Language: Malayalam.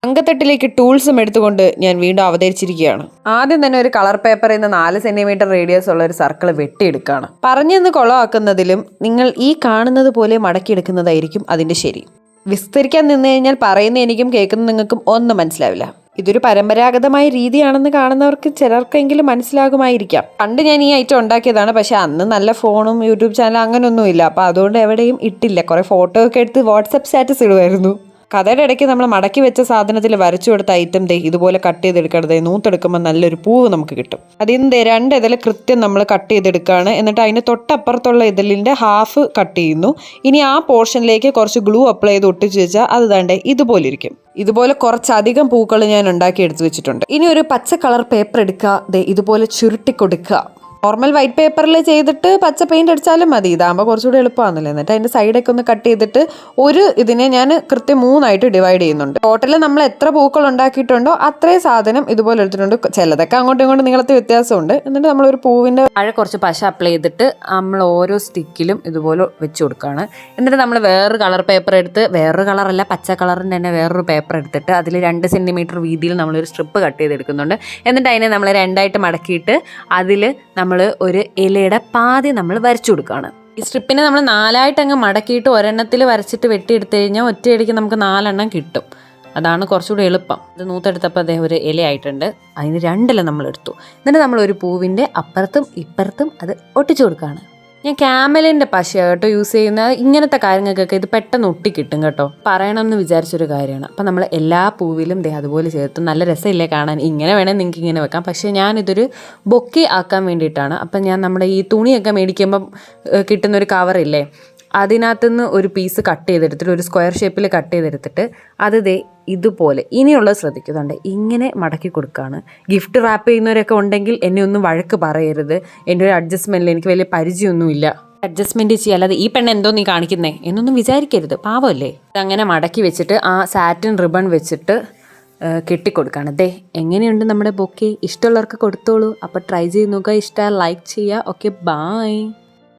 അങ്കത്തട്ടിലേക്ക് ടൂൾസും എടുത്തുകൊണ്ട് ഞാൻ വീണ്ടും അവതരിച്ചിരിക്കുകയാണ്. ആദ്യം തന്നെ ഒരു കളർ പേപ്പറിൽ നിന്ന് 4 സെന്റിമീറ്റർ റേഡിയസ് ഉള്ള ഒരു സർക്കിൾ വെട്ടിയെടുക്കുകയാണ്. പറഞ്ഞെന്ന് കൊളമാക്കുന്നതിലും നിങ്ങൾ ഈ കാണുന്നത് പോലെ മടക്കിയെടുക്കുന്നതായിരിക്കും അതിന്റെ ശരി. വിസ്തരിക്കാൻ നിന്ന് കഴിഞ്ഞാൽ പറയുന്ന എനിക്കും കേൾക്കുന്ന നിങ്ങൾക്കും ഒന്നും മനസ്സിലാവില്ല. ഇതൊരു പരമ്പരാഗതമായ രീതിയാണെന്ന് കാണുന്നവർക്ക് ചിലർക്കെങ്കിലും മനസ്സിലാകുമായിരിക്കാം. പണ്ട് ഞാൻ ഈ ഐറ്റം ഉണ്ടാക്കിയതാണ്. പക്ഷെ അന്ന് നല്ല ഫോണും യൂട്യൂബ് ചാനൽ അങ്ങനെയൊന്നുമില്ല. അപ്പോൾ അതുകൊണ്ട് എവിടെയും ഇട്ടില്ല. കുറേ ഫോട്ടോ ഒക്കെ എടുത്ത് വാട്സപ്പ് സ്റ്റാറ്റസ് ഇടുമായിരുന്നു. കഥയുടെ ഇടയ്ക്ക് നമ്മൾ മടക്കി വെച്ച സാധനത്തിൽ വരച്ചു കൊടുത്ത ഐറ്റം ഇതുപോലെ കട്ട് ചെയ്തെടുക്കണത്. നൂത്തെടുക്കുമ്പോൾ നല്ലൊരു പൂവ് നമുക്ക് കിട്ടും. അതിൽ നിന്ന് 2 ഇതൾ കൃത്യം നമ്മൾ കട്ട് ചെയ്തെടുക്കുകയാണ്. എന്നിട്ട് അതിന് തൊട്ടപ്പുറത്തുള്ള ഇതളിൻ്റെ ഹാഫ് കട്ട് ചെയ്യുന്നു. ഇനി ആ പോർഷനിലേക്ക് കുറച്ച് ഗ്ലൂ അപ്ലൈ ചെയ്ത് ഒട്ടിച്ച് വെച്ചാൽ അത് ദാണ്ടേ ഇതുപോലെ ഇരിക്കും. ഇതുപോലെ കുറച്ചധികം പൂക്കൾ ഞാൻ ഉണ്ടാക്കി എടുത്തു വെച്ചിട്ടുണ്ട്. ഇനി ഒരു പച്ച കളർ പേപ്പർ എടുക്കുക, ഇതുപോലെ ചുരുട്ടി കൊടുക്കുക. നോർമൽ വൈറ്റ് പേപ്പറിൽ ചെയ്തിട്ട് പച്ച പെയിന്റ് അടിച്ചാലും മതി. ഇതാകുമ്പോൾ കുറച്ചുകൂടി എളുപ്പമാണല്ലോ. എന്നിട്ട് അതിൻ്റെ സൈഡൊക്കെ ഒന്ന് കട്ട് ചെയ്തിട്ട് ഇതിനെ ഞാൻ കൃത്യം 3 ആയിട്ട് ഡിവൈഡ് ചെയ്യുന്നുണ്ട്. ടോട്ടൽ നമ്മൾ എത്ര പൂക്കൾ ഉണ്ടാക്കിയിട്ടുണ്ടോ അത്രയും സാധനം ഇതുപോലെ എടുത്തിട്ടുണ്ട്. ചിലതൊക്കെ അങ്ങോട്ടും ഇങ്ങോട്ടും നീളത്തിൽ വ്യത്യാസമുണ്ട്. എന്നിട്ട് നമ്മളൊരു പൂവിൻ്റെ താഴെ കുറച്ച് പശ അപ്ലൈ ചെയ്തിട്ട് നമ്മൾ ഓരോ സ്റ്റിക്കിലും ഇതുപോലെ വെച്ച് കൊടുക്കുകയാണ്. എന്നിട്ട് നമ്മൾ വേറൊരു കളർ പേപ്പർ എടുത്ത്, വേറൊരു കളറല്ല പച്ച കളറിൻ്റെ തന്നെ വേറൊരു പേപ്പർ എടുത്തിട്ട് അതിൽ 2 സെന്റിമീറ്റർ വീതിയിൽ നമ്മളൊരു സ്ട്രിപ്പ് കട്ട് ചെയ്തെടുക്കുന്നുണ്ട്. എന്നിട്ട് അതിനെ നമ്മൾ 2ആയിട്ട് മടക്കിയിട്ട് അതിൽ നമ്മൾ ഒരു ഇലയുടെ പാതി നമ്മൾ വരച്ചു കൊടുക്കുകയാണ്. ഈ സ്ട്രിപ്പിനെ നമ്മൾ 4ആയിട്ട് അങ്ങ് മടക്കിയിട്ട് ഒരെണ്ണത്തിൽ വരച്ചിട്ട് വെട്ടിയെടുത്തു കഴിഞ്ഞാൽ ഒറ്റയടിക്ക് നമുക്ക് 4 എണ്ണം കിട്ടും. അതാണ് കുറച്ചുകൂടി എളുപ്പം. ഇത് നൂത്തെടുത്തപ്പോൾ അദ്ദേഹം ഒരു ഇലയായിട്ടുണ്ട്. അതിന് 2 ഇല നമ്മൾ എടുത്തു. എന്നിട്ട് നമ്മൾ ഒരു പൂവിൻ്റെ അപ്പുറത്തും ഇപ്പുറത്തും അത് ഒട്ടിച്ചു കൊടുക്കുകയാണ്. ഞാൻ ക്യാമലിൻ്റെ പശയാണ് കേട്ടോ യൂസ് ചെയ്യുന്നത്. ഇങ്ങനത്തെ കാര്യങ്ങൾക്കൊക്കെ ഇത് പെട്ടെന്ന് ഒട്ടിക്കിട്ടും കേട്ടോ. പറയണമെന്ന് വിചാരിച്ചൊരു കാര്യമാണ്. അപ്പം നമ്മൾ എല്ലാ പൂവിലും അതുപോലെ ചേർത്ത് നല്ല രസമില്ലേ കാണാൻ. ഇങ്ങനെ വേണേൽ നിങ്ങൾക്ക് ഇങ്ങനെ വെക്കാം. പക്ഷേ ഞാനിതൊരു ബൊക്കെ ആക്കാൻ വേണ്ടിയിട്ടാണ്. അപ്പം ഞാൻ നമ്മുടെ ഈ തുണിയൊക്കെ മേടിക്കുമ്പം കിട്ടുന്നൊരു കവറില്ലേ, അതിനകത്തുനിന്ന് ഒരു പീസ് കട്ട് ചെയ്തെടുത്തിട്ട് ഒരു സ്ക്വയർ ഷേപ്പിൽ കട്ട് ചെയ്തെടുത്തിട്ട് അത് ഇതുപോലെ ഇനിയുള്ളത് ശ്രദ്ധിക്കുന്നുണ്ട് ഇങ്ങനെ മടക്കി കൊടുക്കുകയാണ്. ഗിഫ്റ്റ് റാപ്പ് ചെയ്യുന്നവരൊക്കെ ഉണ്ടെങ്കിൽ എന്നെ ഒന്നും വഴക്ക് പറയരുത്. എൻ്റെ ഒരു അഡ്ജസ്റ്റ്മെൻറ്റിൽ എനിക്ക് വലിയ പരിചയമൊന്നുമില്ല. അഡ്ജസ്റ്റ്മെൻറ്റ് ചെയ്യുക, അല്ലാതെ ഈ പെണ്ണ് എന്തോ നീ കാണിക്കുന്നേ എന്നൊന്നും വിചാരിക്കരുത്. പാവമല്ലേ. അങ്ങനെ മടക്കി വെച്ചിട്ട് ആ സാറ്റിൻ റിബൺ വെച്ചിട്ട് കെട്ടിക്കൊടുക്കുകയാണ്. എങ്ങനെയുണ്ട് നമ്മുടെ ബൊക്കെ? ഇഷ്ടമുള്ളവർക്ക് കൊടുത്തോളൂ. അപ്പോൾ ട്രൈ ചെയ്ത് നോക്കുക. ഇഷ്ടമായി ലൈക്ക് ചെയ്യുക. Okay, by.